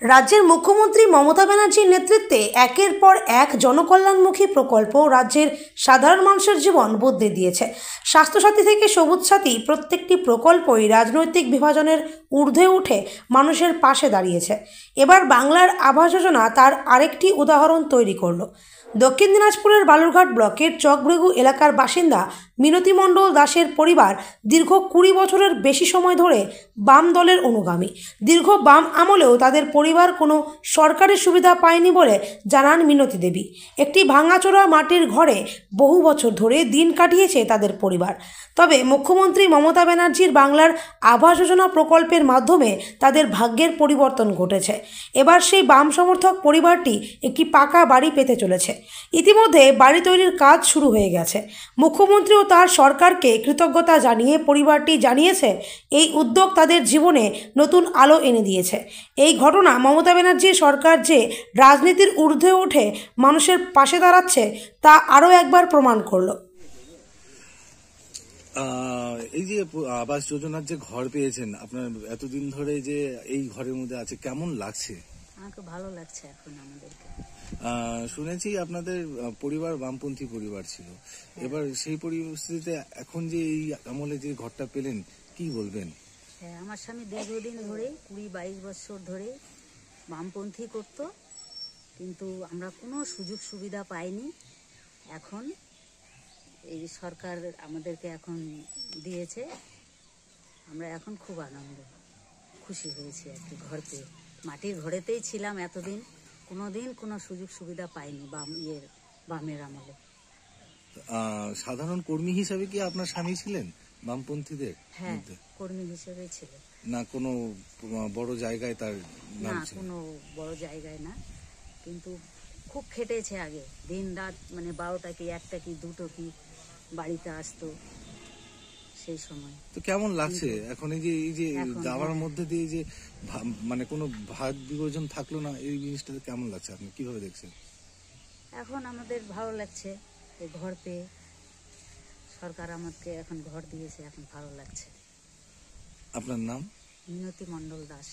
রাজ্যের মুখ্যমন্ত্রী মমতা ব্যানার্জির নেতৃত্বে একের পর এক জনকল্যাণমুখী প্রকল্প রাজ্যের সাধারণ মানুষের জীবন বদলে দিয়েছে। স্বাস্থ্যসাথী থেকে সবুজ সাথী প্রত্যেকটি প্রকল্পই রাজনৈতিক বিভাজনের ঊর্ধ্বে উঠে মানুষের পাশে দাঁড়িয়েছে। এবার বাংলার আবাস যোজনা তার আরেকটি উদাহরণ তৈরি করল। দক্ষিণ দিনাজপুরের বালুরঘাট ব্লকের চকভ্রেগু এলাকার বাসিন্দা মিনতি মণ্ডল দাসের পরিবার দীর্ঘ 20 বছরের বেশি সময় ধরে বাম দলের অনুগামী। দীর্ঘ বাম আমলেও তাদের পরিবার কোনো সরকারি সুবিধা পায়নি বলে জানান মিনতি দেবী। একটি ভাঙাচোরা মাটির ঘরে বহু বছর ধরে দিন কাটিয়েছে তাদের পরিবার। তবে মুখ্যমন্ত্রী মমতা ব্যানার্জির বাংলার আবাস যোজনা প্রকল্পের মাধ্যমে তাদের ভাগ্যের পরিবর্তন ঘটেছে। এবার সেই বাম সমর্থক পরিবারটি একটি পাকা বাড়ি পেতে চলেছে। ইতিমধ্যে বাড়ি তৈরির কাজ শুরু হয়ে গেছে। মুখ্যমন্ত্রী ও তার সরকারকে কৃতজ্ঞতা জানিয়ে পরিবারটি জানিয়েছে এই উদ্যোগ তাদের জীবনে নতুন আলো এনে দিয়েছে। এই ঘটনা মমতা ব্যানার্জির সরকার যে রাজনীতির ঊর্ধ্বে উঠে মানুষের পাশে দাঁড়াচ্ছে তা আরও একবার প্রমাণ করলো। এই যে আবাস যোজনার যে ঘর পেয়েছেন আপনার এতদিন ধরে, যে এই ঘরের মধ্যে আছে, কেমন লাগছে? আমাকে ভালো লাগছে। এখন আমাদেরকে শুনেছি আপনাদের পরিবার বামপন্থী পরিবার ছিল, এবার সেই পরিস্থিতিতে এখন যে এই আমলে যে ঘরটা পেলেন, কি বলবেন? হ্যাঁ, আমার স্বামী দীর্ঘদিন ধরে 20-22 বছর ধরে বামপন্থী করত, কিন্তু আমরা কোনো সুযোগ সুবিধা পাইনি। এখন এই সরকার আমাদেরকে এখন দিয়েছে, আমরা এখন খুব আনন্দ খুশি হয়েছি আর কি। ঘর পেয়ে মাটির ঘরেতেই ছিলাম এতদিন, কোনোদিন কোনো সুযোগ সুবিধা পাইনি বামের আমলে। সাধারণ কর্মী হিসাবে কি আপনার স্বামী ছিলেন বামপন্থীদের? হ্যাঁ, কর্মী হিসেবে ছিল। না কোনো বড় জায়গায় তার না, কোনো বড় জায়গায় না, কিন্তু খুব খেটেছে আগে। দিন রাত মানে 12টা কি 1টা কি 2টো কি বাড়িতে আসতো সেই সময়। তো কেমন লাগছে এখন এই যে যাওয়ার মধ্যে দিয়ে যে মানে কোনো ভাগ বিভাজন থাকলো না, এই জিনিসটা কেমন লাগছে, আপনি কিভাবে দেখছেন? এখন আমাদের ভালো লাগছে, এই ঘর পেয়ে সরকার আমাকে এখন ঘর দিয়েছে, এখন ভালো লাগছে। আপনার নাম? মিনতি মণ্ডল দাস।